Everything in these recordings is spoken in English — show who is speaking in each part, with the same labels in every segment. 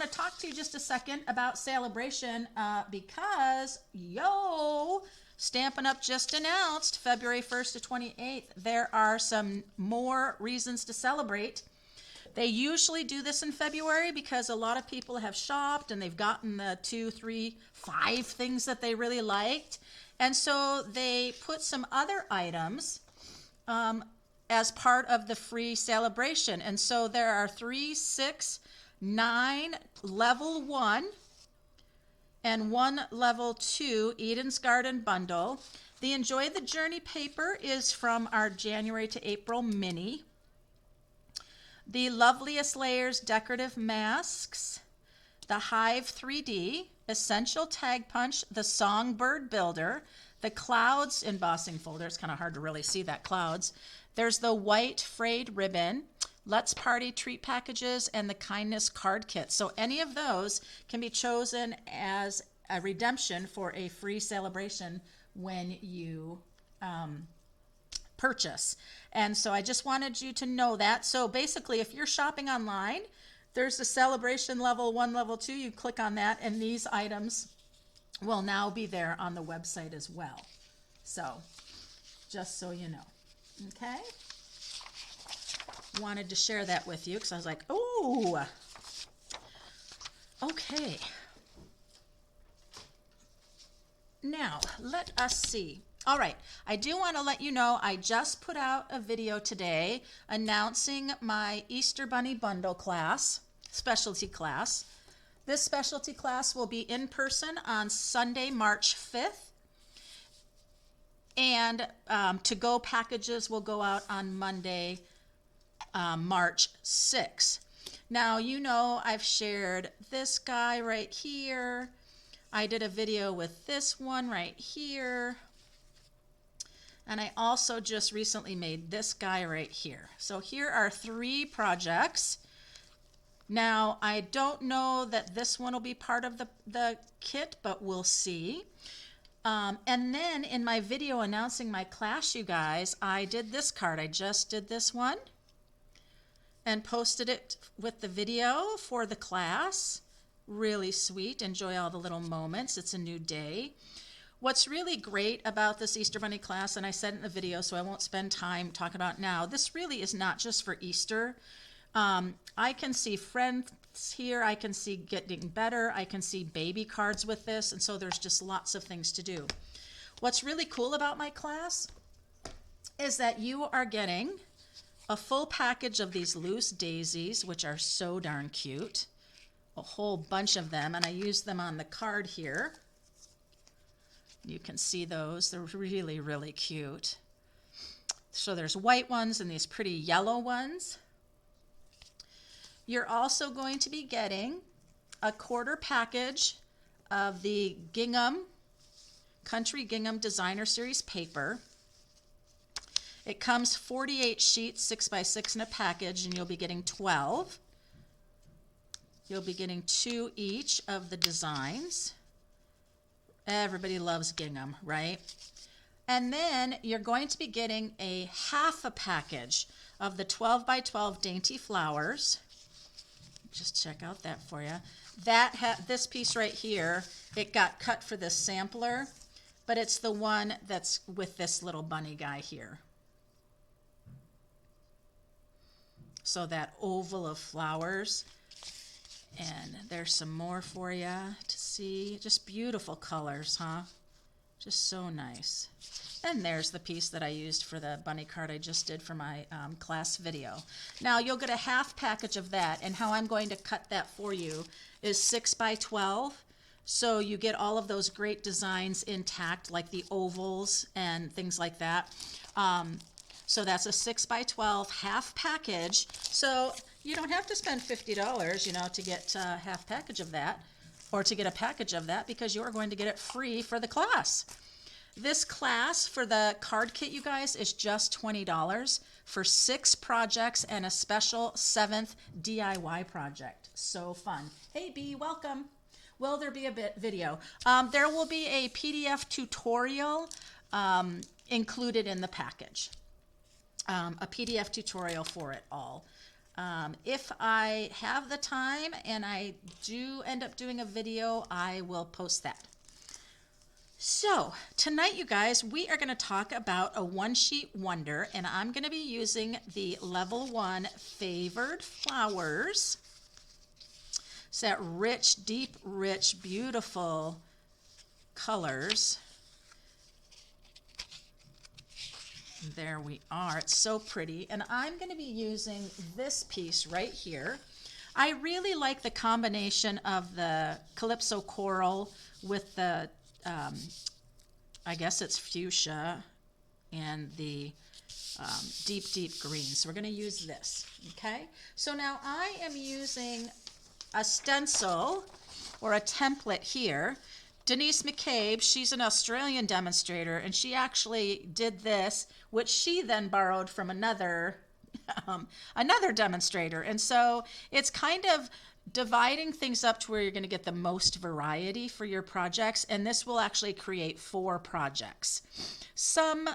Speaker 1: to talk to you just a second about Sale-A-Bration because, Stampin' Up! Just announced February 1st to 28th, there are some more reasons to celebrate. They usually do this in February because a lot of people have shopped and they've gotten the 2, 3, 5 things that they really liked. And so they put some other items as part of the free Sale-A-Bration. And so there are 3, 6, 9 level 1 and 1 level 2 Eden's Garden bundle. The Enjoy the Journey paper is from our January to April mini. The Loveliest Layers decorative masks, the Hive 3D, Essential Tag Punch, the Songbird Builder, the Clouds embossing folder. It's kind of hard to really see that clouds. There's the white frayed ribbon, Let's Party treat packages, and the Kindness card kit. So any of those can be chosen as a redemption for a free Sale-A-Bration when you purchase. And so I just wanted you to know that. So basically, if you're shopping online, there's a Sale-A-Bration level 1, level 2. You click on that, and these items will now be there on the website as well. So just so you know. Okay? Wanted to share that with you because I was like, oh, okay. Now, let us see. All right, I do want to let you know I just put out a video today announcing my Easter Bunny Bundle class, specialty class. This specialty class will be in person on Sunday, March 5th. And to-go packages will go out on Monday, March 6th. Now, you know I've shared this guy right here. I did a video with this one right here. And I also just recently made this guy right here. So here are 3 projects. Now, I don't know that this one will be part of the kit, but we'll see. And then in my video announcing my class, you guys, I did this card. I just did this one and posted it with the video for the class. Really sweet. Enjoy all the little moments. It's a new day. What's really great about this Easter Bunny class, and I said it in the video, so I won't spend time talking about it now, this really is not just for Easter. I can see friends here. I can see getting better. I can see baby cards with this, and so there's just lots of things to do. What's really cool about my class is that you are getting a full package of these loose daisies, which are so darn cute, a whole bunch of them, and I used them on the card here. You can see those. They're really, really cute. So there's white ones and these pretty yellow ones. You're also going to be getting a quarter package of the Gingham, Country Gingham Designer Series paper. It comes 48 sheets, 6 by 6 in a package, and you'll be getting 12. You'll be getting 2 each of the designs. Everybody loves gingham, right? And then you're going to be getting a half a package of the 12 by 12 dainty flowers. Just check out that for you. This piece right here, it got cut for this sampler, but it's the one that's with this little bunny guy here. So that oval of flowers. And there's some more for you to see. Just beautiful colors, huh? Just so nice. And there's the piece that I used for the bunny card I just did for my class video. Now you'll get a half package of that, and how I'm going to cut that for you is 6 by 12. So you get all of those great designs intact, like the ovals and things like that. So that's a 6 by 12 half package. So you don't have to spend $50, you know, to get a half package of that, or to get a package of that, because you're going to get it free for the class. This class for the card kit, you guys, is just $20 for 6 projects and a special 7th DIY project. So fun. Hey, B, welcome. Will there be a video? There will be a PDF tutorial included in the package. A PDF tutorial for it all. If I have the time and I do end up doing a video, I will post that. So tonight, you guys, we are going to talk about a one-sheet wonder, and I'm going to be using the Level 1 Favored Flowers. It's that rich, deep, rich, beautiful colors. There we are. It's so pretty. And I'm going to be using this piece right here. I really like the combination of the Calypso Coral with the I guess it's fuchsia and the deep, deep green. So we're going to use this, okay? So now I am using a stencil or a template here. Denise McCabe, she's an Australian demonstrator, and she actually did this, which she then borrowed from another demonstrator. And so it's kind of dividing things up to where you're going to get the most variety for your projects, and this will actually create 4 projects. Some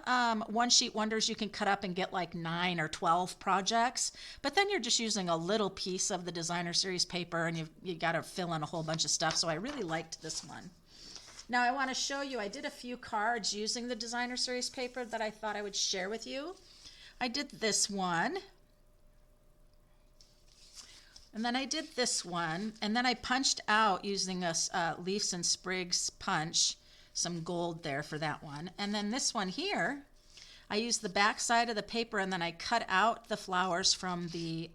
Speaker 1: one-sheet wonders you can cut up and get like 9 or 12 projects, but then you're just using a little piece of the designer series paper, and you got to fill in a whole bunch of stuff. So I really liked this one. Now I want to show you, I did a few cards using the designer series paper that I thought I would share with you. I did this one. And then I did this one, and then I punched out using a Leaves and Sprigs punch, some gold there for that one. And then this one here, I used the back side of the paper, and then I cut out the flowers from the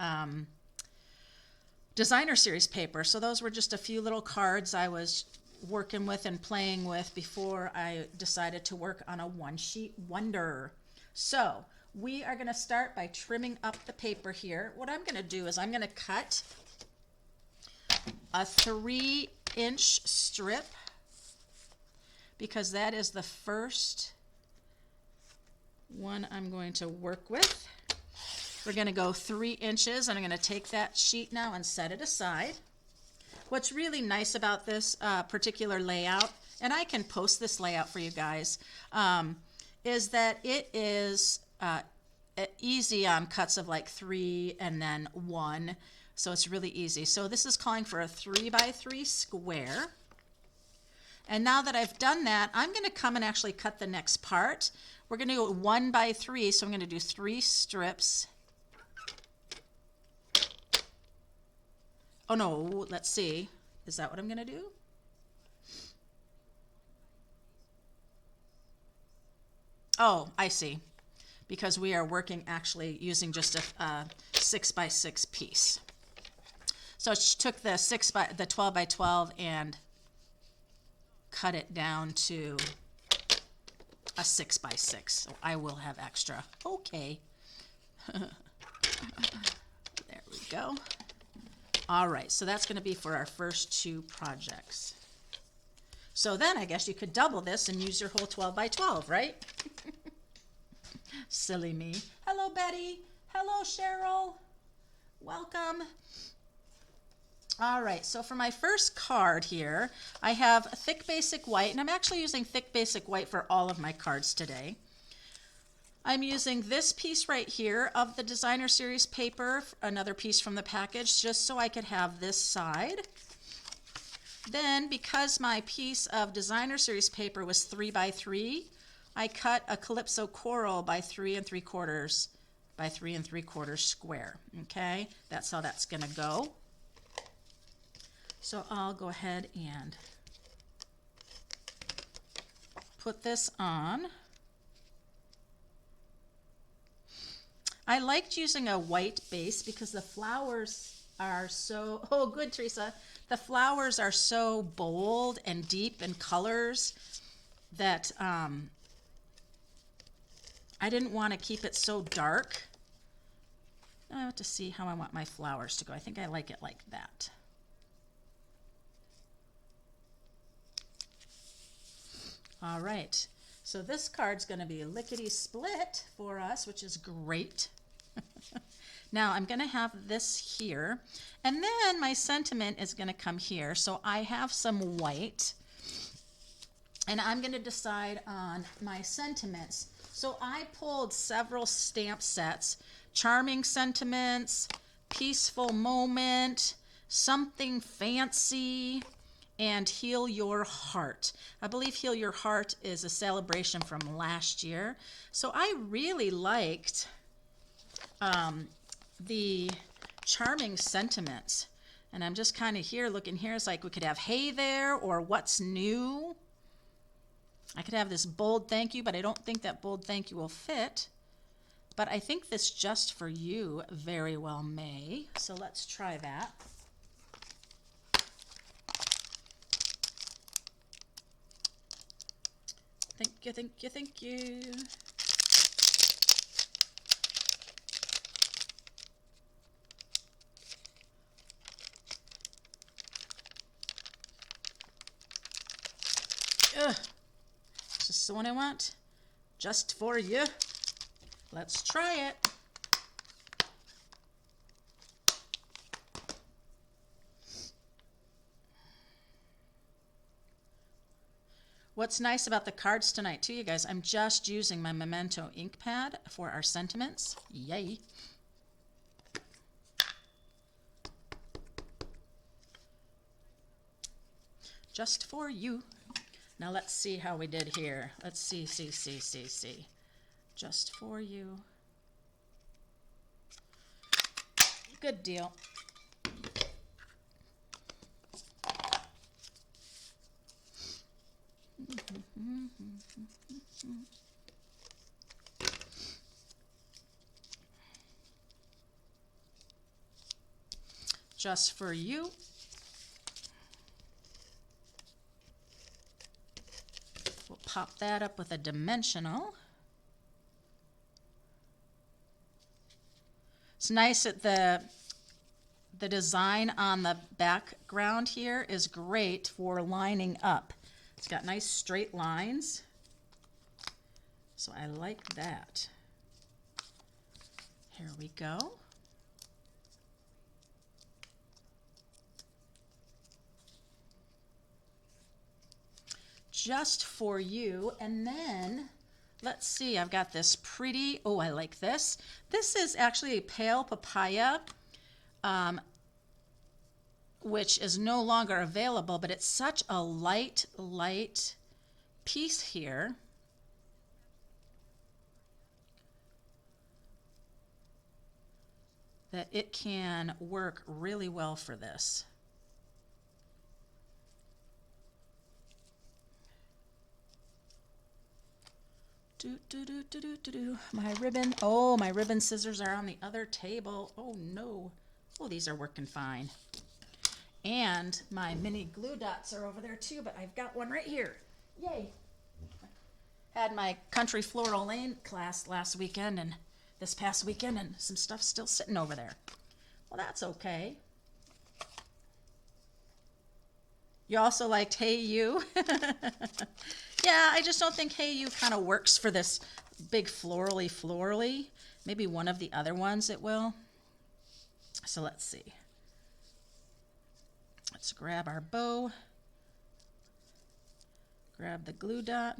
Speaker 1: designer series paper. So those were just a few little cards I was working with and playing with before I decided to work on a one-sheet wonder. So we are going to start by trimming up the paper here. What I'm going to do is I'm going to cut a 3-inch strip because that is the first one I'm going to work with. We're going to go 3 inches, and I'm going to take that sheet now and set it aside. What's really nice about this particular layout, and I can post this layout for you guys, is that it is easy on cuts of like 3 and then 1, so it's really easy. So this is calling for a 3x3 square. And now that I've done that, I'm going to come and actually cut the next part. We're going to go 1x3, so I'm going to do 3 strips. Oh no, let's see. Is that what I'm going to do? Oh, I see. Because we are working actually using just a 6x6 piece. So she took the 12x12 and cut it down to a 6x6. So I will have extra. Okay. There we go. All right, so that's going to be for our first 2 projects. So then I guess you could double this and use your whole 12x12, right? Silly me. Hello, Betty. Hello, Cheryl. Welcome. All right, so for my first card here, I have thick basic white, and I'm actually using thick basic white for all of my cards today. I'm using this piece right here of the designer series paper, another piece from the package, just so I could have this side. Then, because my piece of designer series paper was 3x3, I cut a Calypso Coral by 3 3/4 by 3 3/4 square. Okay, that's how that's going to go. So I'll go ahead and put this on. I liked using a white base because the flowers are so, oh good Teresa, the flowers are so bold and deep in colors that I didn't want to keep it so dark. I have to see how I want my flowers to go. I think I like it like that. All right, so this card's going to be lickety split for us, which is great. Now I'm going to have this here, and then my sentiment is going to come here. So I have some white, and I'm going to decide on my sentiments. So I pulled several stamp sets, Charming Sentiments, peaceful moment, something fancy, and Heal Your Heart. I believe Heal Your Heart is a Sale-A-Bration from last year. So I really liked the Charming Sentiments. And I'm just kind of here looking here. It's like we could have Hey There or What's New. I could have this bold thank you, but I don't think that bold thank you will fit. But I think this Just For You very well may. So let's try that. Thank you, thank you, thank you. Ugh. Is this the one I want? Just For You. Let's try it. What's nice about the cards tonight too, you guys, I'm just using my Memento ink pad for our sentiments. Yay. Just For You. Now let's see how we did here. Let's see. Just For You. Good deal. Just For You. We'll pop that up with a dimensional. It's nice that the design on the background here is great for lining up. It's got nice straight lines, so I like that. Here we go. Just For You, and then let's see, I've got this pretty, oh, I like this. This is actually a pale papaya, which is no longer available, but it's such a light piece here. That it can work really well for this. My ribbon, oh, my ribbon scissors are on the other table. Oh no. Oh, these are working fine. And my mini glue dots are over there too, but I've got one right here. Yay. Had my Country Floral Lane class last weekend and this past weekend, and some stuff still sitting over there. Well, that's okay. You also liked Hey You? Yeah, I just don't think Hey You kind of works for this big florally. Maybe one of the other ones it will. So let's see. Let's grab our bow. Grab the glue dot,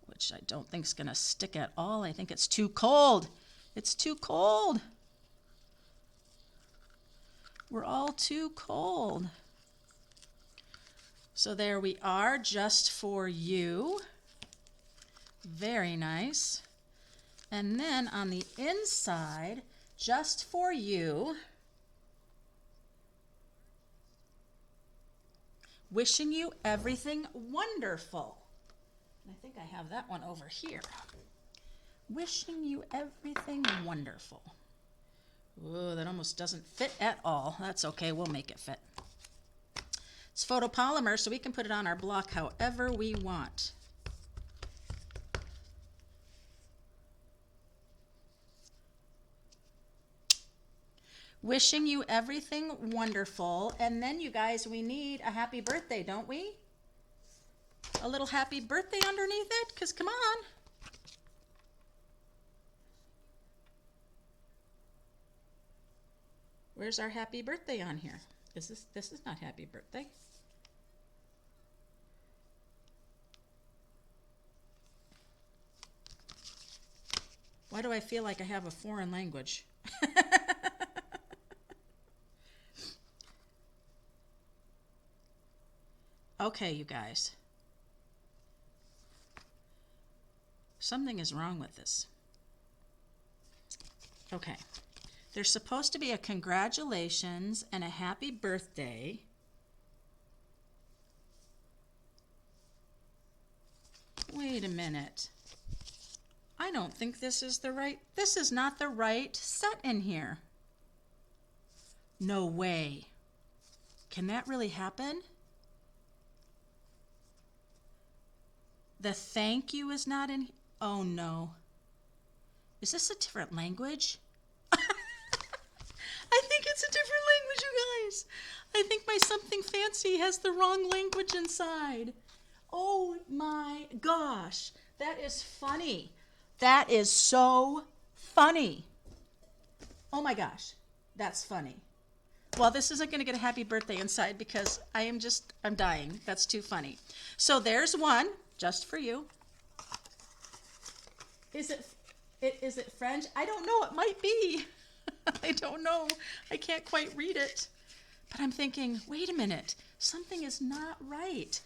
Speaker 1: which I don't think is going to stick at all. I think it's too cold. It's too cold. We're all too cold. So there we are, Just For You. Very nice. And then on the inside, Just For You. Wishing you everything wonderful. I think I have that one over here. Wishing you everything wonderful. Ooh, that almost doesn't fit at all. That's okay, we'll make it fit. It's photopolymer, so we can put it on our block however we want. Wishing you everything wonderful. And then, you guys, we need a happy birthday, don't we? A little happy birthday underneath it, because come on. Where's our happy birthday on here? This is not happy birthday. Why do I feel like I have a foreign language? Okay, you guys. Something is wrong with this. Okay. There's supposed to be a congratulations and a happy birthday. Wait a minute. I don't think this is not the right set in here. No way. Can that really happen? The thank you is not in. Oh no. Is this a different language? I think it's a different language, you guys. I think my something fancy has the wrong language inside. Oh my gosh. That is funny. That is so funny. Oh my gosh. That's funny. Well, this isn't going to get a happy birthday inside because I'm dying. That's too funny. So there's one just for you. Is it French? I don't know. It might be. I don't know. I can't quite read it. But I'm thinking, wait a minute. Something is not right.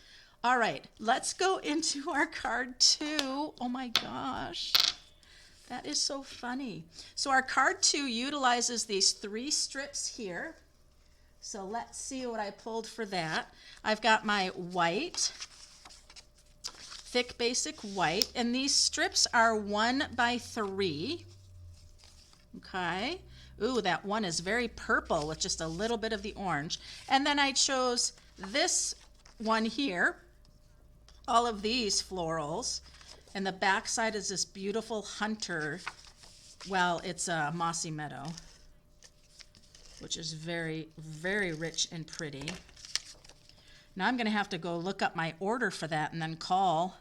Speaker 1: All right, let's go into our card 2. Oh my gosh. That is so funny. So our card 2 utilizes these 3 strips here. So let's see what I pulled for that. I've got my white, thick basic white, and these strips are 1 by 3. Okay. Ooh, that one is very purple with just a little bit of the orange. And then I chose this one here, all of these florals, and the back side is this beautiful hunter. Well, it's a mossy meadow, which is very, very rich and pretty. Now I'm going to have to go look up my order for that and then call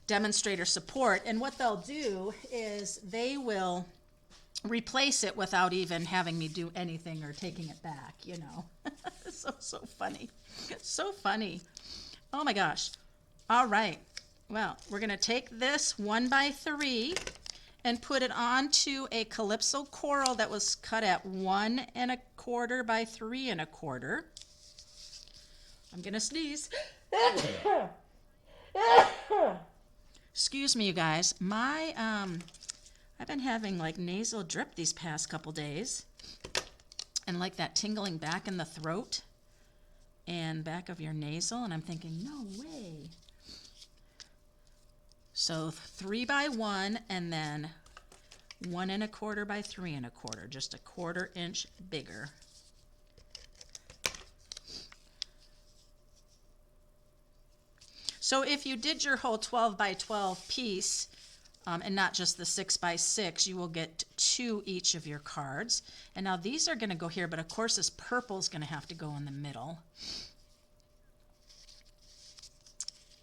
Speaker 1: demonstrator support. And what they'll do is they will replace it without even having me do anything or taking it back, you know. So funny. So funny. Oh my gosh. All right. Well, we're going to take this 1 by 3 and put it onto a calypso coral that was cut at 1 1/4 by 3 1/4. I'm going to sneeze. Excuse me, you guys. I've been having like nasal drip these past couple days, and like that tingling back in the throat and back of your nasal, and I'm thinking, no way. So 3 by 1 and then 1 1/4 by 3 1/4, just a 1/4 inch bigger. So if you did your whole 12 by 12 piece, and not just the 6 by 6, you will get 2 each of your cards. And now these are going to go here, but of course this purple is going to have to go in the middle.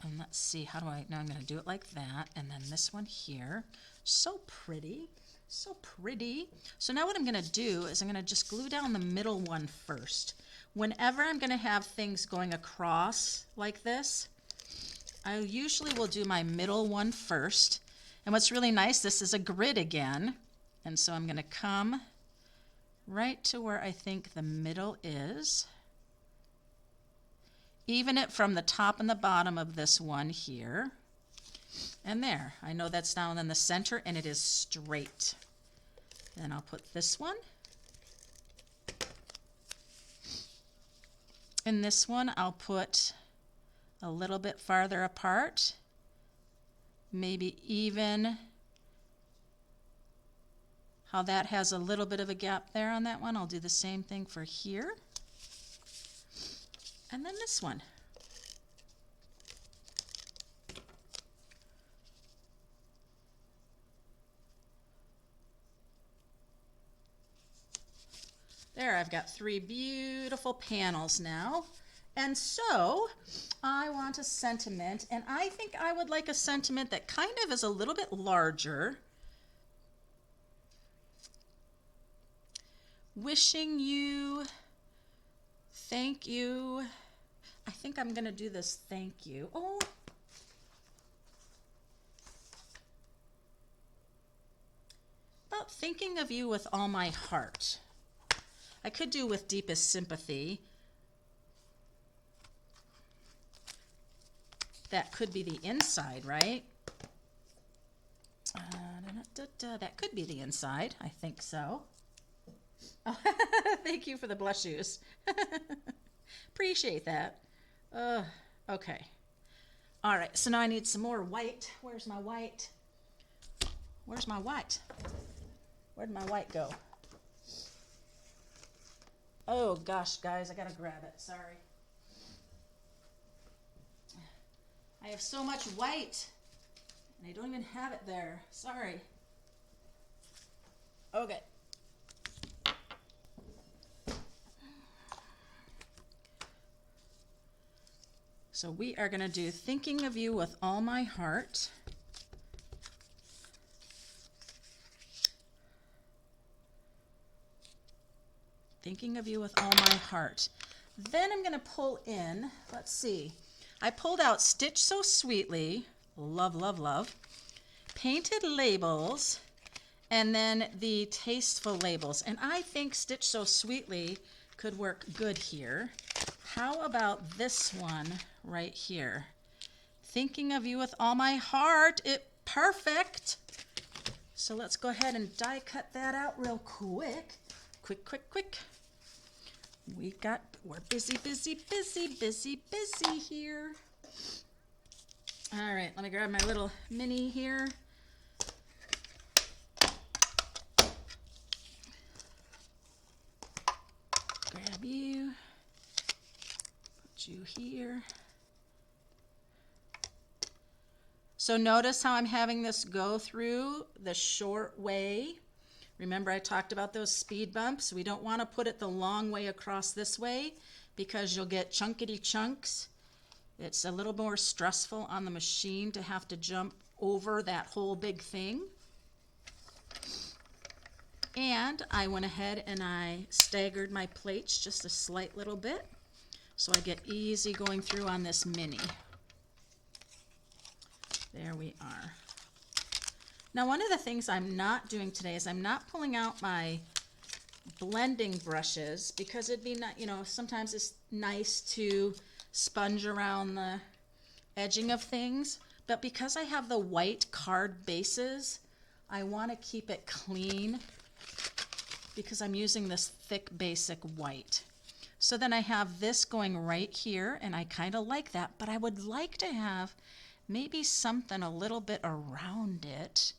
Speaker 1: And let's see, now I'm going to do it like that, and then this one here. So pretty, so pretty. So now what I'm going to do is I'm going to just glue down the middle one first. Whenever I'm going to have things going across like this, I usually will do my middle one first. And what's really nice, this is a grid again. And so I'm going to come right to where I think the middle is. Even it from the top and the bottom of this one here. And there. I know that's down in the center and it is straight. Then I'll put this one. And this one I'll put a little bit farther apart. Maybe even how that has a little bit of a gap there on that one. I'll do the same thing for here. And then this one. There, I've got 3 beautiful panels now. And so I want a sentiment, and I think I would like a sentiment that kind of is a little bit larger. Wishing you, thank you. I think I'm going to do this thank you. Oh. About thinking of you with all my heart. I could do with deepest sympathy. that could be the inside, right? That could be the inside. I think so. Oh, thank you for the blush shoes. Appreciate that. Okay. All right, so now I need some more white. Where's my white? Where's my white? Where'd my white go? Oh gosh, guys, I gotta grab it. Sorry. I have so much white, and I don't even have it there. Sorry. Okay. So we are going to do Thinking of You with All My Heart. Thinking of You with All My Heart. Then I'm going to pull in, let's see, I pulled out Stitch So Sweetly, love, love, love, Painted Labels, and then the Tasteful Labels. And I think Stitch So Sweetly could work good here. How about this one right here? Thinking of You with All My Heart. Perfect. So let's go ahead and die cut that out real quick. Quick, quick, quick. We're busy, busy, busy, busy, busy here. All right, let me grab my little mini here. Grab you. Put you here. So notice how I'm having this go through the short way. Remember I talked about those speed bumps? We don't want to put it the long way across this way because you'll get chunkity chunks. It's a little more stressful on the machine to have to jump over that whole big thing. And I went ahead and I staggered my plates just a slight little bit so I get easy going through on this mini. There we are. Now, one of the things I'm not doing today is I'm not pulling out my blending brushes because it'd be not, sometimes it's nice to sponge around the edging of things, but because I have the white card bases, I want to keep it clean because I'm using this thick basic white. So then I have this going right here, and I kind of like that, but I would like to have maybe something a little bit around it.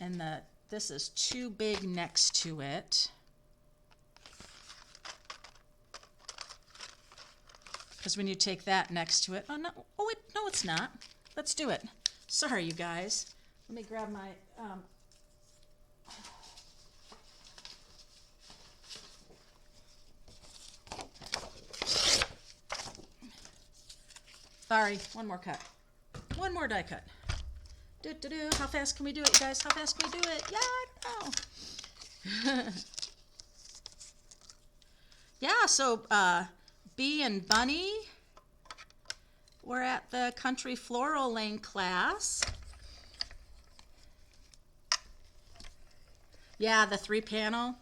Speaker 1: And this is too big next to it. Because when you take that next to it, no, it's not. Let's do it. Sorry, you guys. Let me grab my, sorry, one more cut. One more die cut. How fast can we do it, you guys? How fast can we do it? Yeah, I don't know. Yeah, so Bee and Bunny were at the Country Floral Lane class. Yeah, the 3-panel.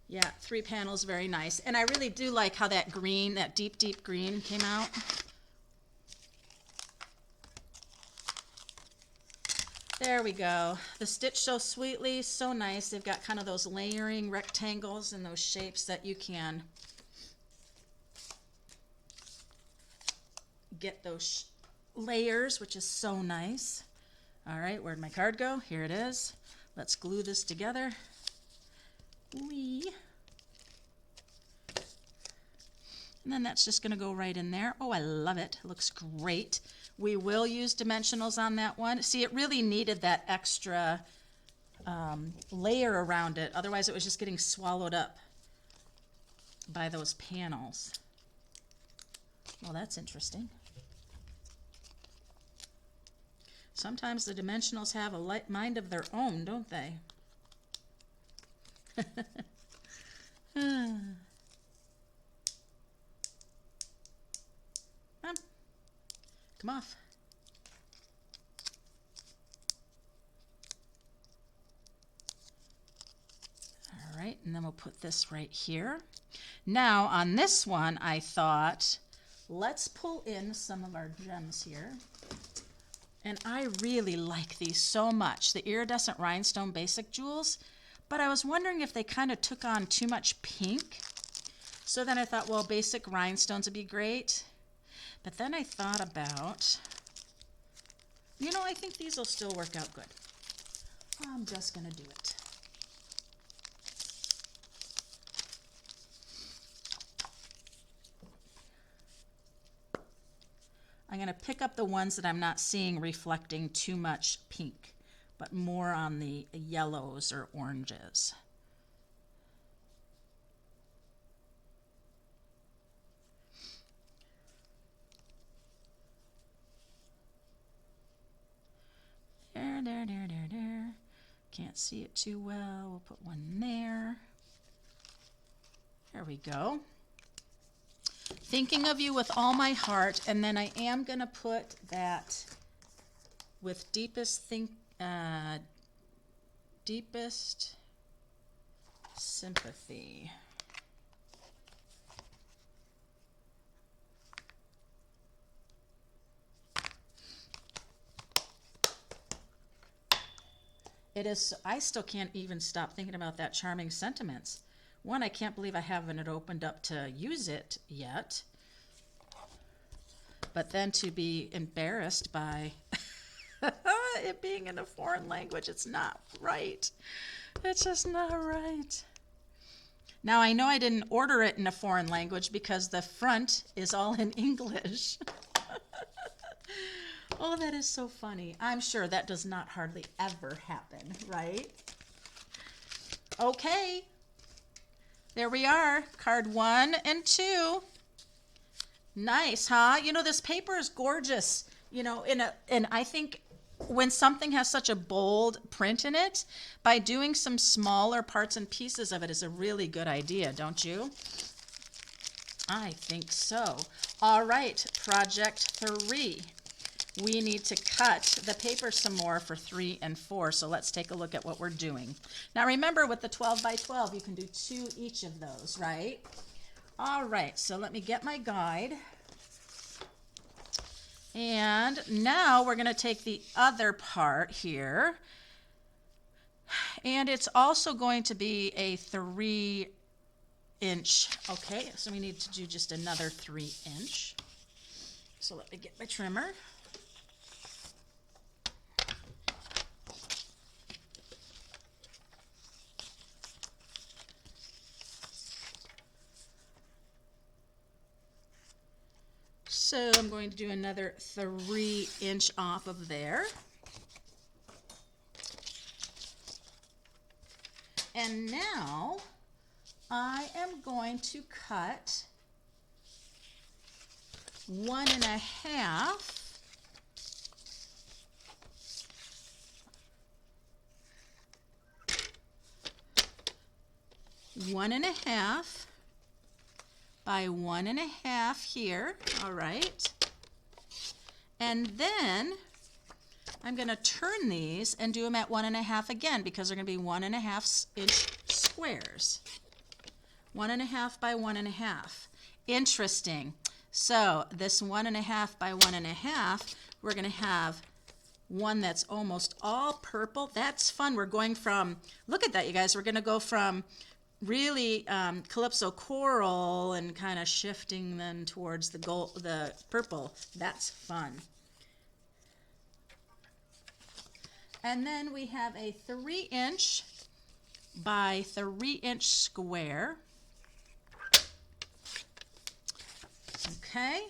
Speaker 1: Yeah, 3 panels, very nice. And I really do like how that green, that deep, deep green came out. There we go. The Stitch So Sweetly, so nice. They've got kind of those layering rectangles and those shapes that you can get those layers, which is so nice. All right, where'd my card go? Here it is. Let's glue this together. Whee. And then that's just going to go right in there. Oh, I love it. It looks great. We will use dimensionals on that one. See, it really needed that extra layer around it. Otherwise, it was just getting swallowed up by those panels. Well, that's interesting. Sometimes the dimensionals have a mind of their own, don't they? Come off. All right, and then we'll put this right here. Now on this one, I thought, let's pull in some of our gems here. And I really like these so much, the iridescent rhinestone basic jewels, but I was wondering if they kind of took on too much pink. So then I thought, well, basic rhinestones would be great. But then I thought about, you know, I think these will still work out good. I'm just gonna do it. I'm going to pick up the ones that I'm not seeing reflecting too much pink, but more on the yellows or oranges. There. Can't see it too well. We'll put one there. There we go. Thinking of you with all my heart, and then I am going to put that with deepest sympathy. It is, I still can't even stop thinking about that Charming Sentiments. One, I can't believe I haven't it opened up to use it yet. But then to be embarrassed by it being in a foreign language, it's not right. It's just not right. Now I know I didn't order it in a foreign language because the front is all in English. Oh, that is so funny. I'm sure that does not hardly ever happen, right? Okay. There we are, card 1 and 2. Nice, huh? You know, this paper is gorgeous. You know, and I think when something has such a bold print in it, by doing some smaller parts and pieces of it is a really good idea, don't you? I think so. All right, project 3. We need to cut the paper some more for 3 and 4, so let's take a look at what we're doing. Now remember, with the 12 by 12, you can do 2 each of those, right? All right, so let me get my guide. And now we're going to take the other part here, and it's also going to be a 3-inch. Okay, so we need to do just another 3-inch. So let me get my trimmer. So I'm going to do another 3-inch off of there. And now I am going to cut 1 1/2 1 1/2 by 1 1/2 here, all right. And then I'm going to turn these and do them at 1 1/2 again, because they're going to be 1 1/2 inch squares. 1 1/2 by 1 1/2. Interesting. So this 1 1/2 by 1 1/2, we're going to have one that's almost all purple. That's fun. We're going from, look at that, you guys, we're going to go from really Calypso coral and kind of shifting then towards the gold, the purple. That's fun. And then we have a 3-inch by 3-inch square. Okay,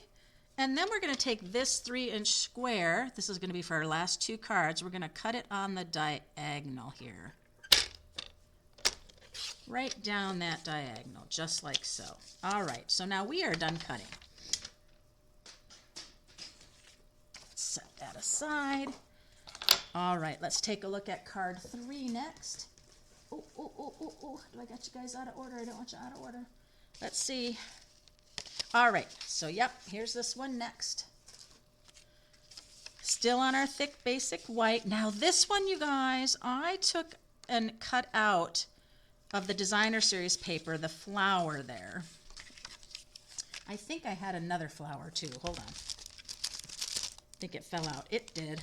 Speaker 1: and then we're going to take this 3-inch square. This is going to be for our last 2 cards. We're going to cut it on the diagonal here. Right down that diagonal, just like so. All right, so now we are done cutting. Set that aside. All right, let's take a look at card 3 next. Oh, do I got you guys out of order? I don't want you out of order. Let's see. All right, so yep, here's this one next. Still on our thick basic white. Now this one, you guys, I took and cut out of the designer series paper, the flower there. I think I had another flower too. Hold on. I think it fell out. It did.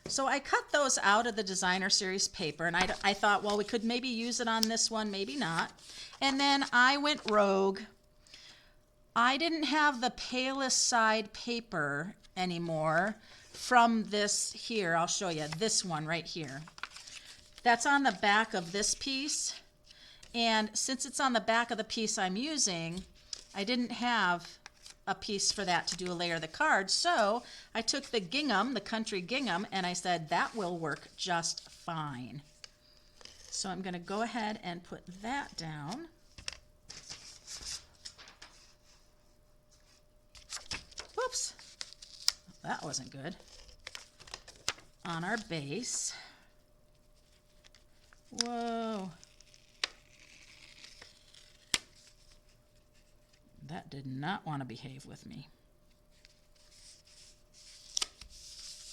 Speaker 1: So I cut those out of the designer series paper, and I thought, well, we could maybe use it on this one, maybe not. And then I went rogue. I didn't have the palest side paper anymore from this here. I'll show you this one right here. That's on the back of this piece. And since it's on the back of the piece I'm using, I didn't have a piece for that to do a layer of the card. So I took the gingham, the country gingham, and I said that will work just fine. So I'm going to go ahead and put that down. Whoops, that wasn't good. On our base. Whoa. That did not want to behave with me.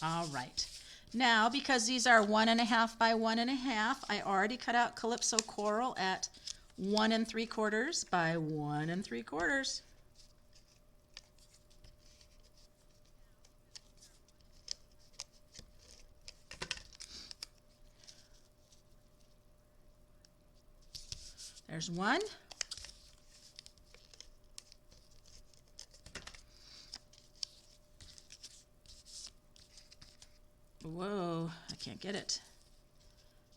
Speaker 1: All right. Now, because these are 1.5 by 1.5, I already cut out Calypso Coral at 1 3/4 by 1 3/4. There's one. Whoa, I can't get it.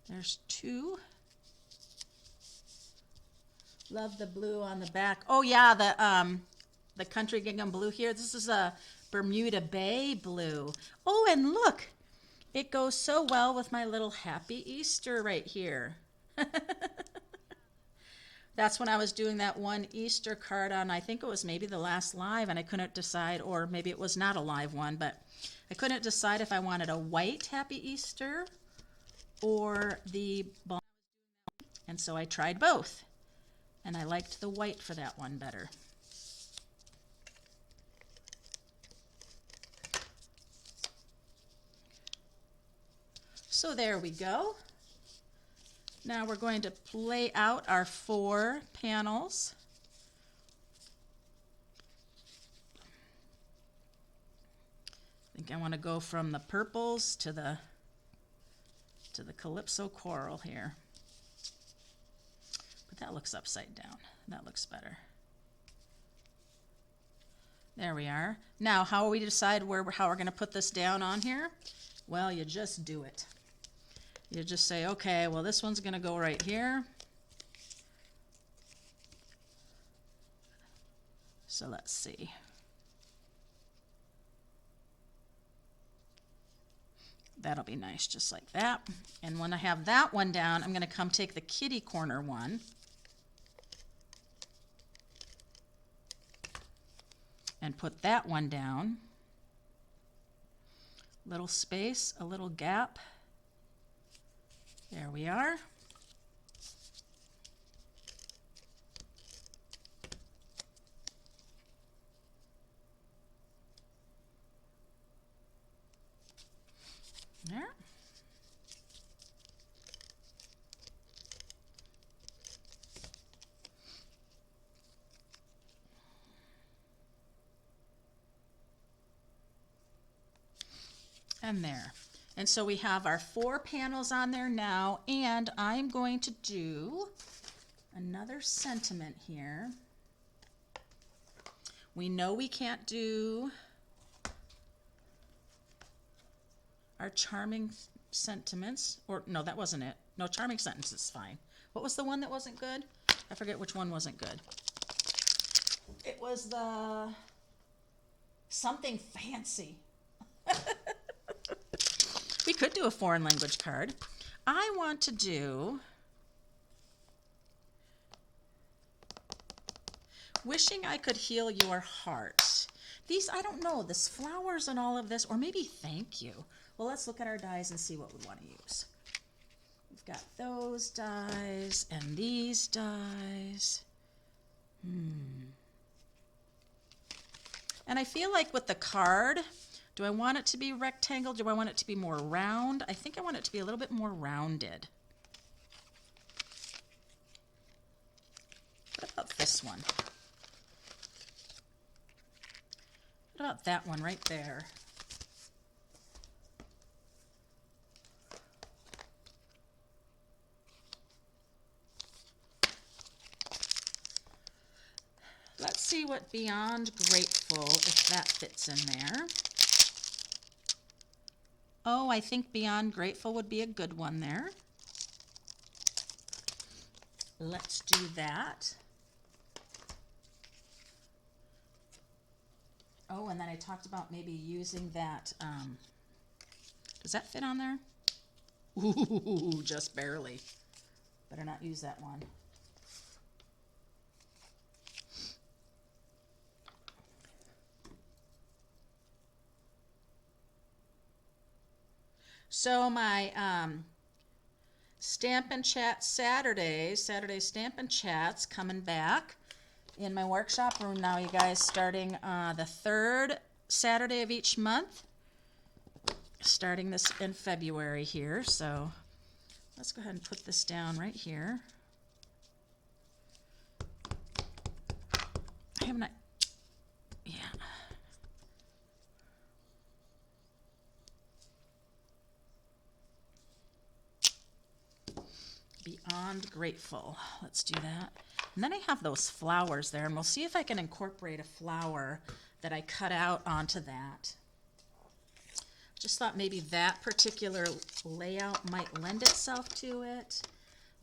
Speaker 1: There's two. Love the blue on the back. Oh yeah, the country gingham blue here. This is a Bermuda Bay blue. Oh, and look, it goes so well with my little Happy Easter right here. That's when I was doing that one Easter card on, I think it was maybe the last live, and I couldn't decide, or maybe it was not a live one, but I couldn't decide if I wanted a white Happy Easter or the ball. And so I tried both, and I liked the white for that one better. So there we go. Now we're going to lay out our 4 panels. I think I want to go from the purples to the Calypso Coral here. But that looks upside down. That looks better. There we are. Now, how we decide how we're going to put this down on here? Well, you just do it. You just say, okay, well, this one's going to go right here. So let's see. That'll be nice, just like that. And when I have that one down, I'm going to come take the kitty corner one and put that one down. Little space, a little gap. There we are. There. And there. And so we have our 4 panels on there now, and I'm going to do another sentiment here. We know we can't do our charming sentiments, or no, that wasn't it. No, charming sentence is fine. What was the one that wasn't good? I forget which one wasn't good. It was the something fancy. We could do a foreign language card. I want to do wishing I could heal your heart. These, I don't know, this flowers and all of this, or maybe thank you. Well, let's look at our dies and see what we want to use. We've got those dies and these dies. And I feel like with the card, do I want it to be rectangle? Do I want it to be more round? I think I want it to be a little bit more rounded. What about this one? What about that one right there? Let's see what Beyond Grateful, if that fits in there. Oh, I think Beyond Grateful would be a good one there. Let's do that. Oh, and then I talked about maybe using that, does that fit on there? Ooh, just barely. Better not use that one. So my Stampin' Chat Saturday Stampin' Chat's coming back in my workshop room now, you guys, starting the third Saturday of each month, starting this in February here. So let's go ahead and put this down right here. Haven't I? Yeah. Beyond Grateful. Let's do that. And then I have those flowers there, and we'll see if I can incorporate a flower that I cut out onto that. Just thought maybe that particular layout might lend itself to it,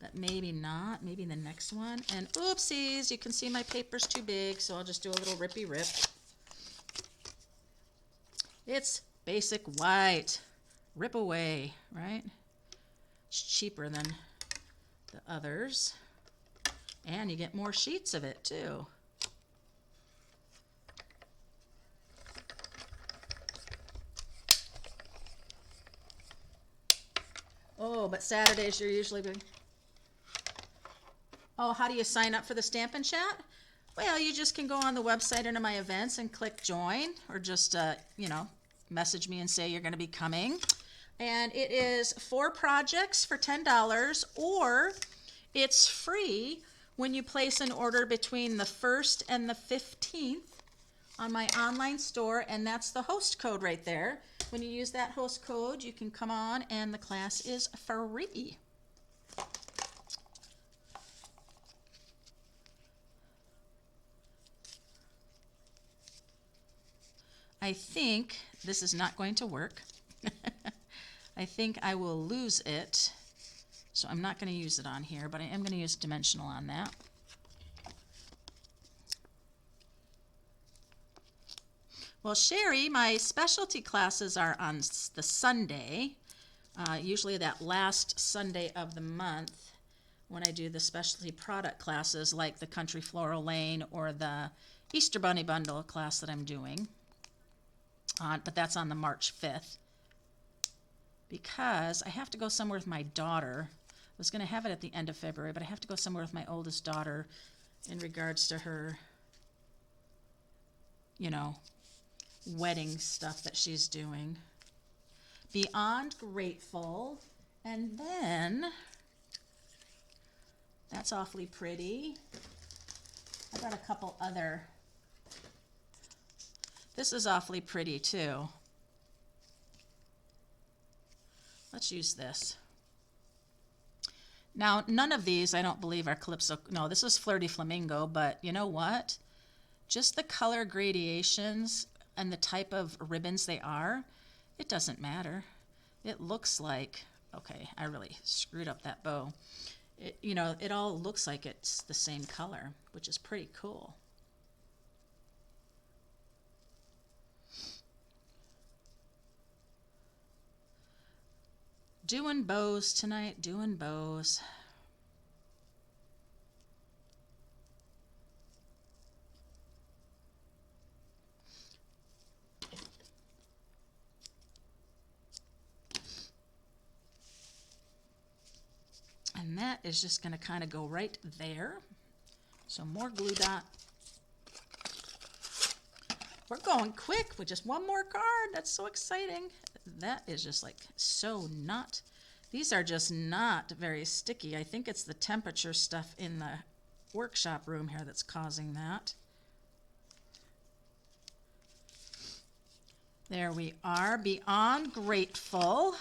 Speaker 1: but maybe not. Maybe the next one. And oopsies, you can see my paper's too big, so I'll just do a little rippy rip. It's basic white. Rip away, right? It's cheaper than the others, and you get more sheets of it too. Oh, but Saturdays you're usually big. Oh, how do you sign up for the Stampin' Chat? Well, you just can go on the website under my events and click join, or just you know, message me and say you're going to be coming. And it is 4 projects for $10, or it's free when you place an order between the 1st and the 15th on my online store, and that's the host code right there. When you use that host code, you can come on and the class is free. I think this is not going to work. I think I will lose it, so I'm not going to use it on here, but I am going to use dimensional on that. Well, Sherry, my specialty classes are on the Sunday, usually that last Sunday of the month, when I do the specialty product classes like the Country Floral Lane or the Easter Bunny Bundle class that I'm doing. But that's on the March 5th. Because I have to go somewhere with my daughter. I was going to have it at the end of February, but I have to go somewhere with my oldest daughter in regards to her, you know, wedding stuff that she's doing. Beyond Grateful. And then, that's awfully pretty. I got a couple other. This is awfully pretty too. Let's use this. Now, none of these I don't believe are Calypso. No, this is Flirty Flamingo, but you know what? Just the color gradations and the type of ribbons they are, it doesn't matter. It looks like, okay, I really screwed up that bow. You know, it all looks like it's the same color, which is pretty cool. Doing bows tonight, doing bows. And that is just going to kind of go right there. So more glue dot. We're going quick with just one more card. That's so exciting. That is just like so these are just not very sticky. I think it's the temperature stuff in the workshop room here that's causing that. There we are, Beyond Grateful.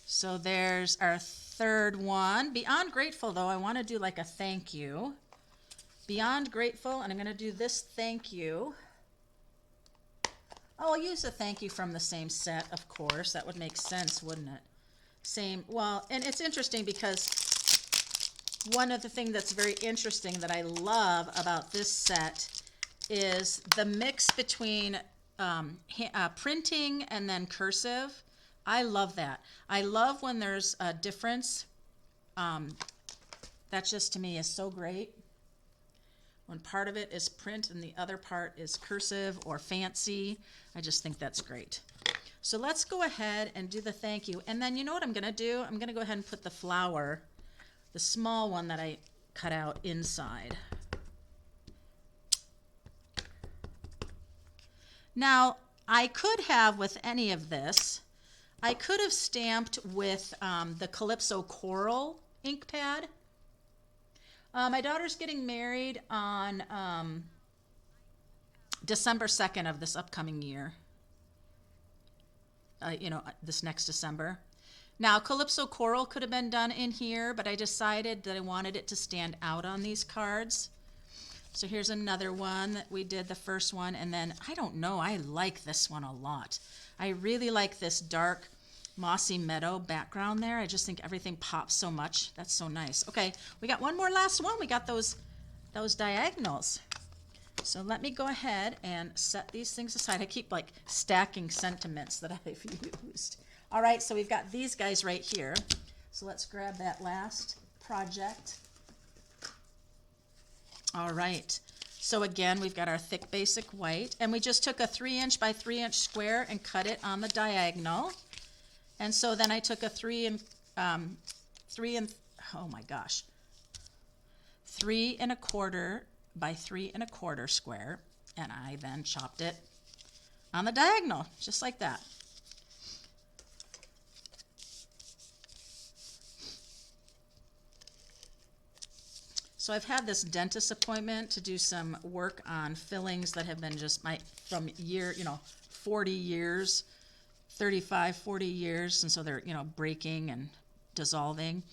Speaker 1: So there's our third one. Beyond Grateful, though, I want to do like a thank you. Beyond Grateful, and I'm going to do this thank you. Oh, I'll use a thank you from the same set, of course. That would make sense, wouldn't it? Same, well, and it's interesting because one of the things that's very interesting that I love about this set is the mix between printing and then cursive. I love that. I love when there's a difference. That just to me is so great. When part of it is print and the other part is cursive or fancy, I just think that's great. So let's go ahead and do the thank you. And then you know what I'm going to do? I'm going to go ahead and put the flower, the small one that I cut out, inside. Now, I could have, with any of this, I could have stamped with the Calypso Coral ink pad. My daughter's getting married on December 2nd of this upcoming year. This next December. Now, Calypso Coral could have been done in here, but I decided that I wanted it to stand out on these cards. So here's another one that we did, the first one, and then, I don't know, I like this one a lot. I really like this dark mossy meadow background there. I just think everything pops so much. That's so nice. Okay, we got one more last one. We got those diagonals. So let me go ahead and set these things aside. I keep like stacking sentiments that I've used. All right, so we've got these guys right here. So let's grab that last project. All right, so again, we've got our thick basic white, and we just took a 3" by 3" square and cut it on the diagonal. And so then I took a 3 1/4 by 3 1/4 square, and I then chopped it on the diagonal, just like that. So I've had this dentist appointment to do some work on fillings that have been just 40 years, 35, 40 years, and so they're, breaking and dissolving.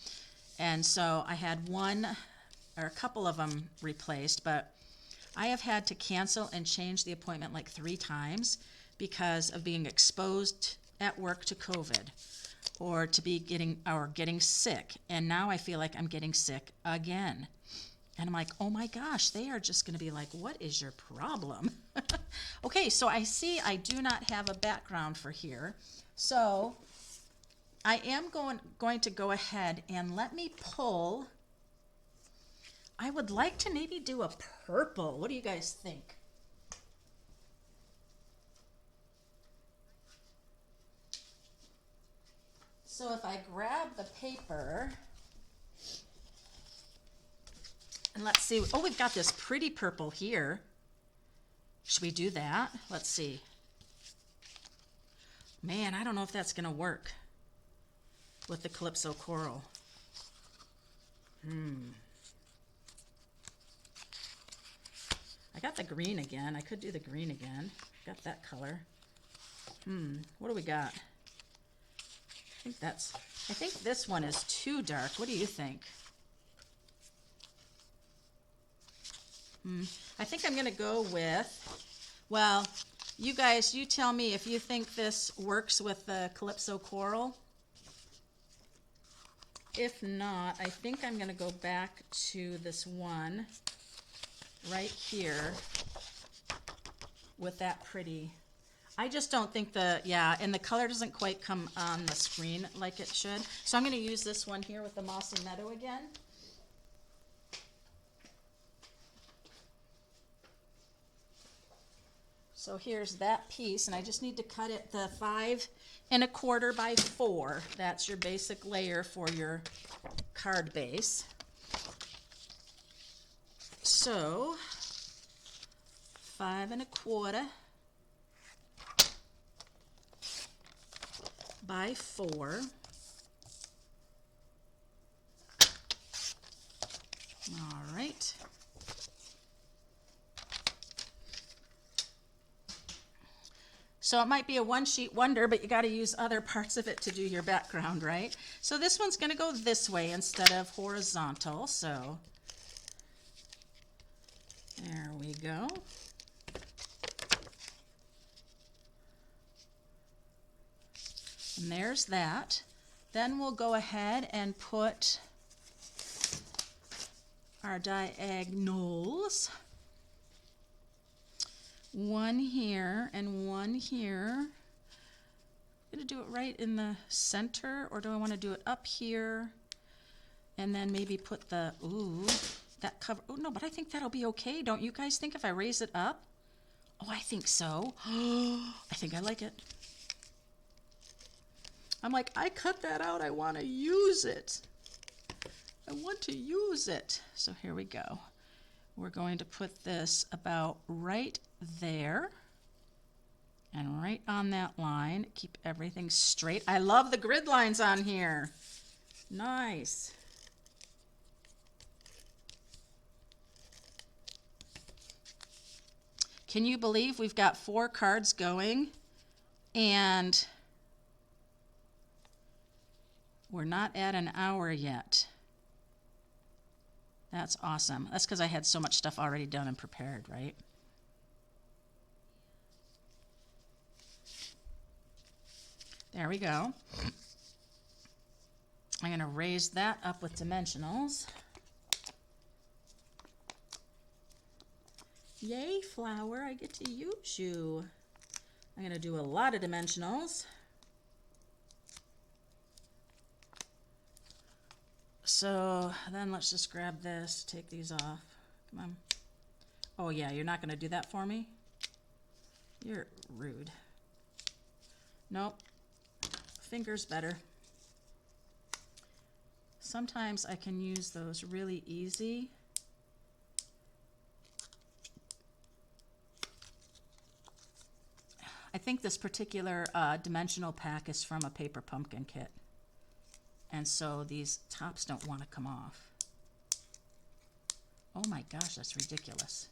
Speaker 1: And so I had one or a couple of them replaced, but I have had to cancel and change the appointment like 3 times because of being exposed at work to COVID or to be getting sick. And now I feel like I'm getting sick again. And I'm like, oh my gosh, they are just going to be like, what is your problem? Okay, so I see I do not have a background for here. So I am going to go ahead and let me pull. I would like to maybe do a purple. What do you guys think? So if I grab the paper, and let's see, oh, we've got this pretty purple here. Should we do that? Let's see. Man, I don't know if that's gonna work with the Calypso Coral. I got the green again. I could do the green again. Got that color. What do we got? I think this one is too dark. What do you think? I think I'm gonna go with, well, you guys, you tell me if you think this works with the Calypso Coral. If not, I think I'm gonna go back to this one right here with that pretty. I just don't think and the color doesn't quite come on the screen like it should. So I'm gonna use this one here with the Mossy Meadow again. So here's that piece, and I just need to cut it the 5 1/4 by 4. That's your basic layer for your card base. So 5 1/4 by 4. All right. So it might be a one-sheet wonder, but you got to use other parts of it to do your background, right? So this one's going to go this way instead of horizontal. So there we go. And there's that. Then we'll go ahead and put our diagonals. One here and one here. I'm going to do it right in the center, or do I want to do it up here and then maybe put the, ooh, that cover, oh no, but I think that'll be okay. Don't you guys think if I raise it up? Oh, I think so. I think I like it. I'm like, I cut that out. I want to use it. I want to use it. So here we go. We're going to put this about right there and right on that line. Keep everything straight. I love the grid lines on here. Nice. Can you believe we've got 4 cards going and we're not at an hour yet? That's awesome. That's because I had so much stuff already done and prepared, right? There we go. I'm going to raise that up with dimensionals. Yay, flower, I get to use you. I'm going to do a lot of dimensionals. So then let's just grab this, take these off. Come on. Oh yeah, you're not going to do that for me? You're rude. Nope. Fingers better. Sometimes I can use those really easy. I think this particular dimensional pack is from a paper pumpkin kit. And so these tops don't want to come off. Oh my gosh, that's ridiculous.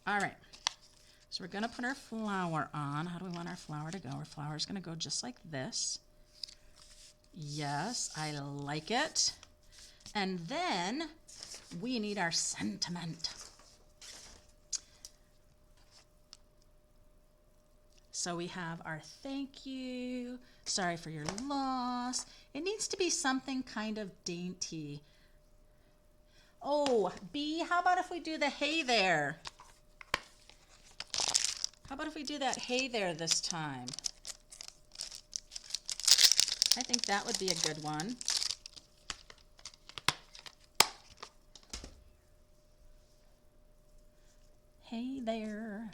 Speaker 1: All right, so we're gonna put our flower on. How do we want our flower to go? Our flower is gonna go just like this. Yes, I like it. And then we need our sentiment. So we have our thank you, sorry for your loss. It needs to be something kind of dainty. Oh, B, how about if we do the hey there? How about if we do that hey there this time? I think that would be a good one. Hey there,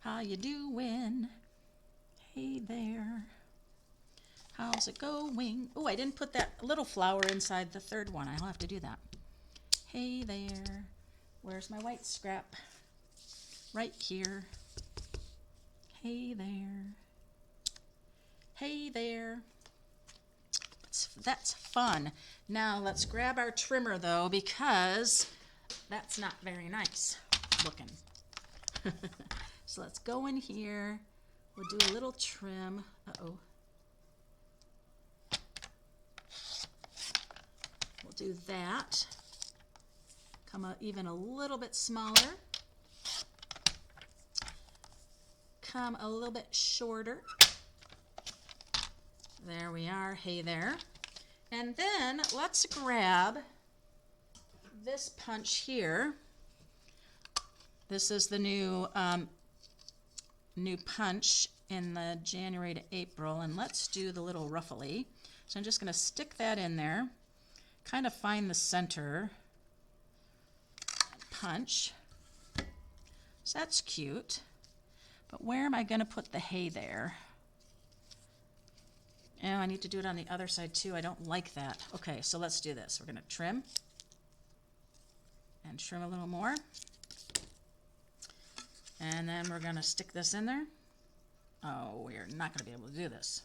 Speaker 1: how you doing? Hey there, how's it going? Oh, I didn't put that little flower inside the third one. I'll have to do that. Hey there, where's my white scrap? Right here. Hey there. Hey there. That's fun. Now let's grab our trimmer though, because that's not very nice looking. So let's go in here. We'll do a little trim. Uh-oh. We'll do that. Come out even a little bit smaller. Come a little bit shorter. There we are. Hey there. And then let's grab this punch here. This is the new punch in the January to April, and let's do the little ruffly. So I'm just going to stick that in there, kind of find the center, punch. So that's cute. But where am I going to put the hey there? Oh, I need to do it on the other side too. I don't like that. Okay, so let's do this. We're going to trim and trim a little more. And then we're going to stick this in there. Oh, we're not going to be able to do this.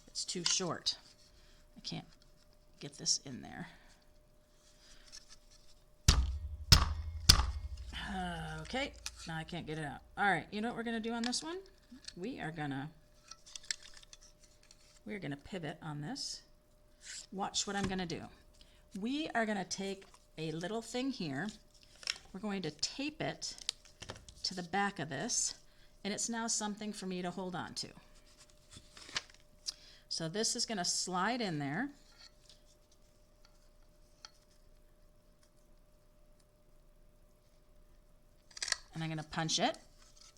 Speaker 1: It's too short. I can't get this in there. Okay, now I can't get it out. All right, you know what we're going to do on this one? We are going to pivot on this. Watch what I'm going to do. We are going to take a little thing here. We're going to tape it to the back of this, and it's now something for me to hold on to. So this is going to slide in there. And I'm going to punch it.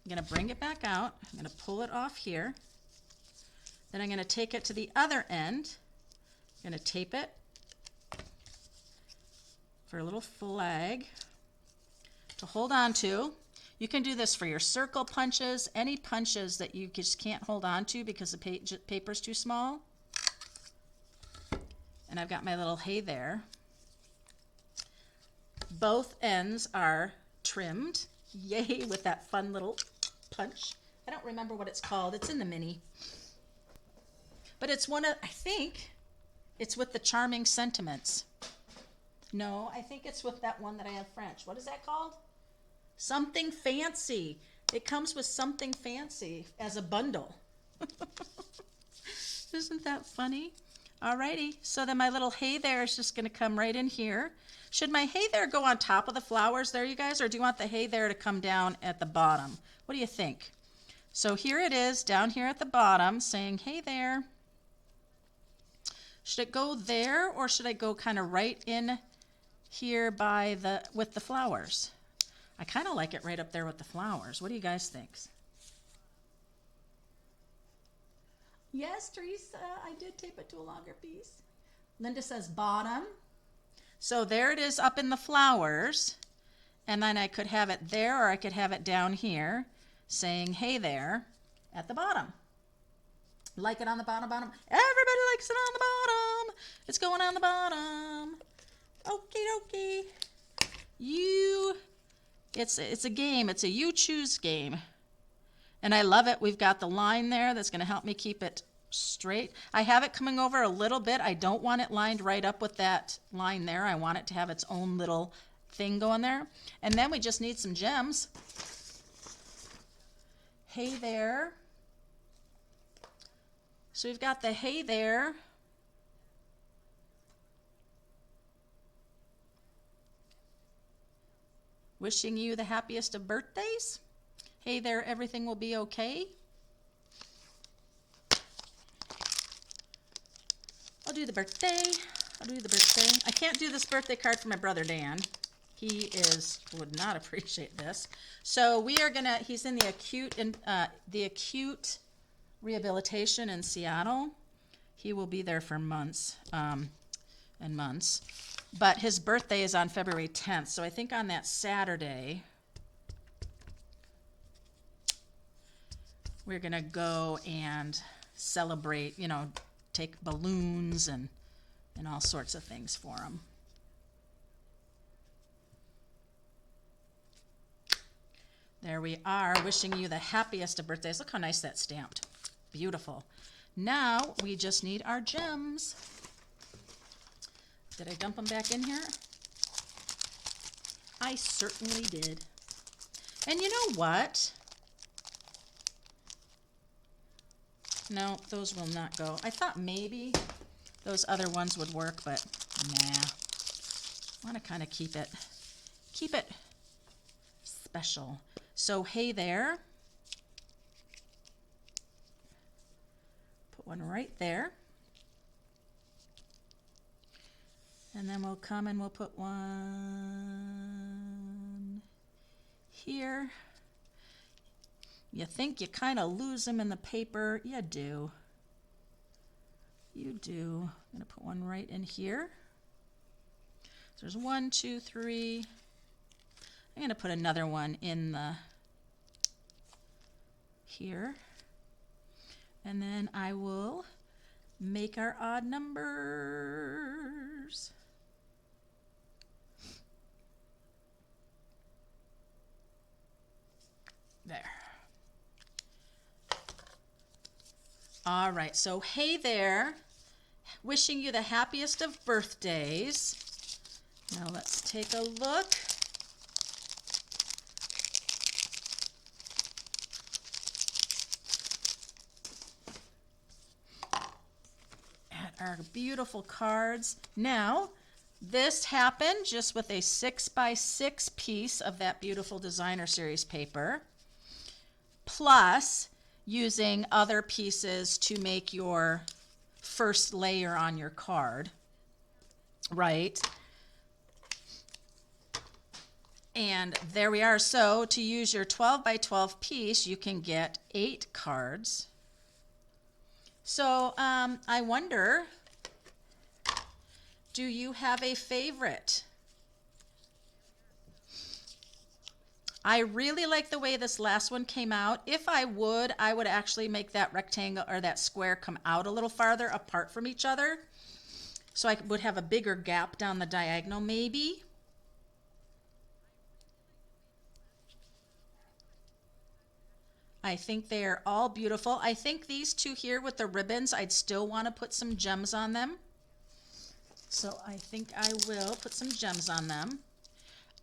Speaker 1: I'm going to bring it back out. I'm going to pull it off here. Then I'm going to take it to the other end. I'm going to tape it for a little flag to hold on to. You can do this for your circle punches, any punches that you just can't hold on to because the paper's too small. And I've got my little hay there. Both ends are trimmed. Yay, with that fun little punch. I don't remember what it's called. It's in the mini. But it's one of, I think, it's with the Charming Sentiments. No, I think it's with that one that I have French. What is that called? Something Fancy. It comes with Something Fancy as a bundle. Isn't that funny? Alrighty, so then my little hay there is just going to come right in here. Should my hay there go on top of the flowers there, you guys, or do you want the hay there to come down at the bottom? What do you think? So here it is down here at the bottom saying, hey there. Should it go there, or should I go kind of right in here by with the flowers? I kind of like it right up there with the flowers. What do you guys think? Yes, Teresa, I did tape it to a longer piece. Linda says bottom. So there it is up in the flowers. And then I could have it there, or I could have it down here saying, hey there, at the bottom. Like it on the bottom. Everybody likes it on the bottom. It's going on the bottom. Okie dokie. It's a game. It's a you choose game. And I love it. We've got the line there that's going to help me keep it straight. I have it coming over a little bit. I don't want it lined right up with that line there. I want it to have its own little thing going there. And then we just need some gems. Hey there. So we've got the hey there. Wishing you the happiest of birthdays. Hey there, everything will be okay. I'll do the birthday. I can't do this birthday card for my brother Dan. He would not appreciate this. So we are gonna. He's in the acute rehabilitation in Seattle. He will be there for months and months. But his birthday is on February 10th. So I think on that Saturday, we're gonna go and celebrate. You know, take balloons and all sorts of things for him. There we are, wishing you the happiest of birthdays. Look how nice that's stamped. Beautiful. Now we just need our gems. Did I dump them back in here? I certainly did. And you know what? No, those will not go. I thought maybe those other ones would work, but nah. I want to kind of keep it special. So hey there. Put one right there. And then we'll come and we'll put one here. You think you kind of lose them in the paper. You do. You do. I'm going to put one right in here. So there's 1, 2, 3. I'm going to put another one in the here. And then I will make our odd numbers. All right, so hey there. Wishing you the happiest of birthdays. Now let's take a look. At our beautiful cards. Now, this happened just with a 6x6 piece of that beautiful designer series paper, plus using other pieces to make your first layer on your card, right? And there we are. So to use your 12x12 piece, you can get 8 cards. So I wonder, do you have a favorite? I really like the way this last one came out. If I would actually make that rectangle or that square come out a little farther apart from each other. So I would have a bigger gap down the diagonal maybe. I think they are all beautiful. I think these two here with the ribbons, I'd still want to put some gems on them. So I think I will put some gems on them.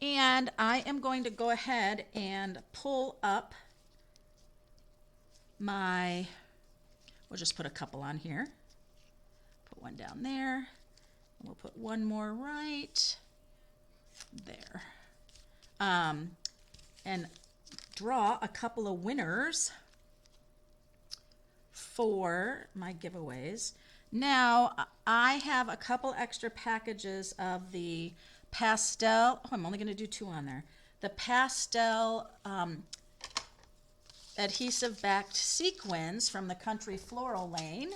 Speaker 1: And I am going to go ahead and pull up we'll just put a couple on here. Put one down there. And we'll put one more right there. And draw a couple of winners for my giveaways. Now, I have a couple extra packages of the pastel. Oh, I'm only going to do 2 on there. The pastel adhesive backed sequins from the Country Floral Lane.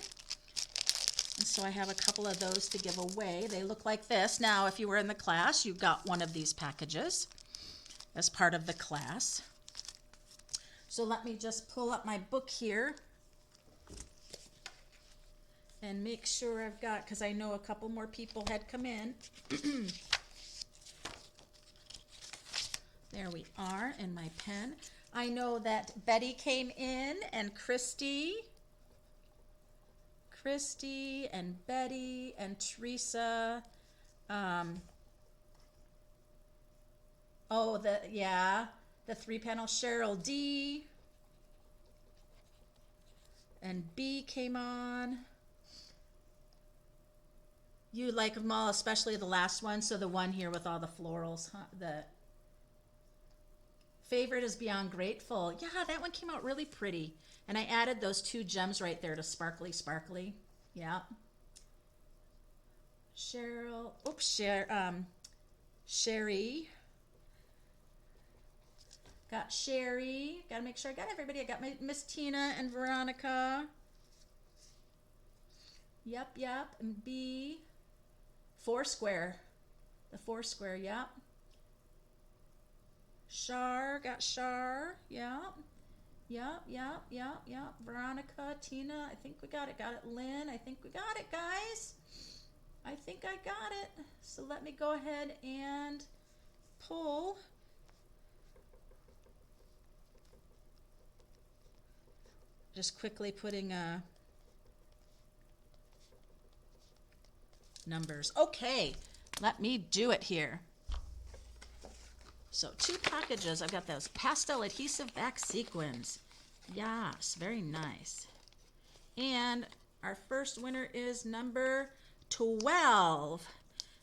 Speaker 1: And so I have a couple of those to give away. They look like this. Now, if you were in the class, you got one of these packages as part of the class. So let me just pull up my book here and make sure I've got, because I know a couple more people had come in. There we are in my pen. I know that Betty came in and Christy and Betty and Teresa. The 3-panel Cheryl D. And B came on. You like them all, especially the last one. So the one here with all the florals. Huh? The favorite is Beyond Grateful. Yeah, that one came out really pretty. And I added those 2 gems right there to sparkly, sparkly. Yeah. Sherry. Got Sherry. Got to make sure I got everybody. I got my Miss Tina and Veronica. Yep. And B. Foursquare. The Foursquare, yep. Got Shar. Yep. Veronica, Tina. I think we got it. Got it. Lynn. I think we got it, guys. I think I got it. So let me go ahead and pull. Just quickly putting numbers. Okay, let me do it here. So 2 packages. I've got those pastel adhesive back sequins. Yes, very nice. And our first winner is number 12.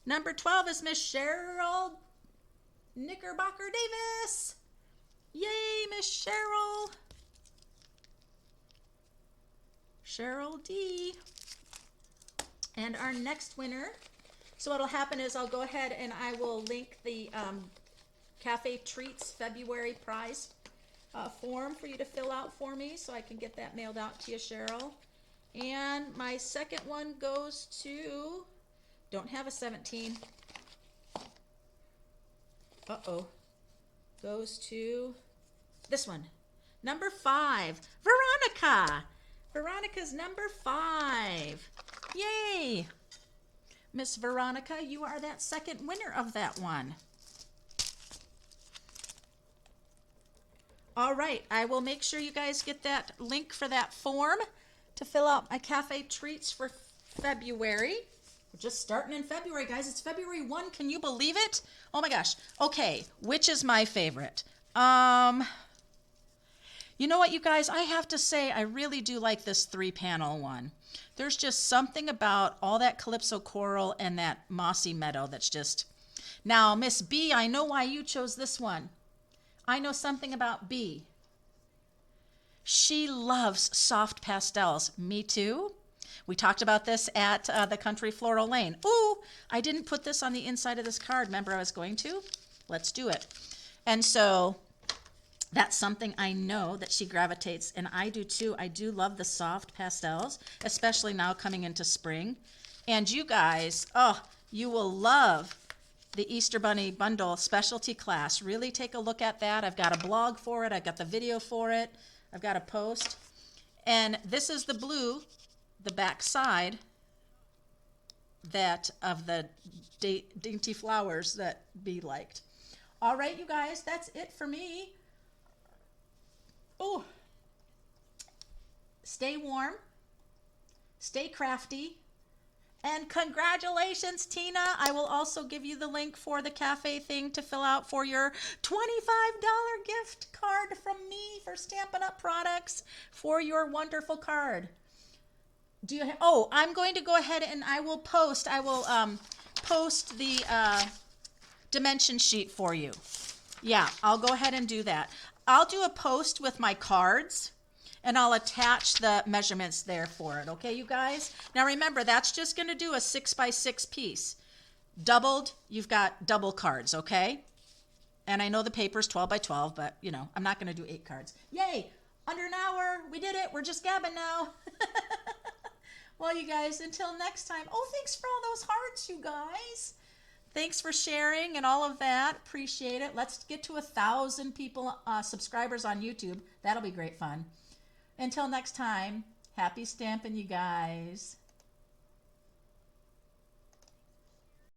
Speaker 1: Number 12 is Miss Cheryl Knickerbocker Davis. Yay, Miss Cheryl. Cheryl D. And our next winner. So what'll happen is I'll go ahead and I will link the Cafe Treats February prize form for you to fill out for me so I can get that mailed out to you, Cheryl. And my second one goes to, don't have a 17. Goes to this one. Number 5, Veronica. Veronica's number 5. Yay! Miss Veronica, you are that second winner of that one. All right, I will make sure you guys get that link for that form to fill out my cafe treats for February. We're just starting in February, guys. It's February 1. Can you believe it? Oh my gosh. Okay, which is my favorite? You know what, you guys? I have to say, I really do like this 3-panel one. There's just something about all that Calypso coral and that mossy meadow that's just... Now, Miss B, I know why you chose this one. I know something about B. She loves soft pastels. Me too. We talked about this at the Country Floral Lane. Ooh, I didn't put this on the inside of this card. Remember I was going to? Let's do it. And so that's something I know that she gravitates, and I do too. I do love the soft pastels, especially now coming into spring. And you guys, oh, you will love the Easter Bunny Bundle Specialty Class. Really take a look at that. I've got a blog for it. I've got the video for it. I've got a post. And this is the blue, the back side, that of the dainty flowers that Bee liked. All right, you guys, that's it for me. Oh, stay warm, stay crafty, and congratulations, Tina. I will also give you the link for the cafe thing to fill out for your $25 gift card from me for Stampin' Up! Products for your wonderful card. Do you I'm going to go ahead and I will post the dimension sheet for you. Yeah, I'll go ahead and do that. I'll do a post with my cards and I'll attach the measurements there for it. Okay, you guys? Now remember, that's just going to do a 6x6 piece. Doubled, you've got double cards, okay? And I know the paper's 12x12, but you know, I'm not going to do 8 cards. Yay, under an hour, we did it. We're just gabbing now. Well, you guys, until next time. Oh, thanks for all those hearts, you guys. Thanks for sharing and all of that. Appreciate it. Let's get to 1,000 people, subscribers on YouTube. That'll be great fun. Until next time, happy stamping, you guys.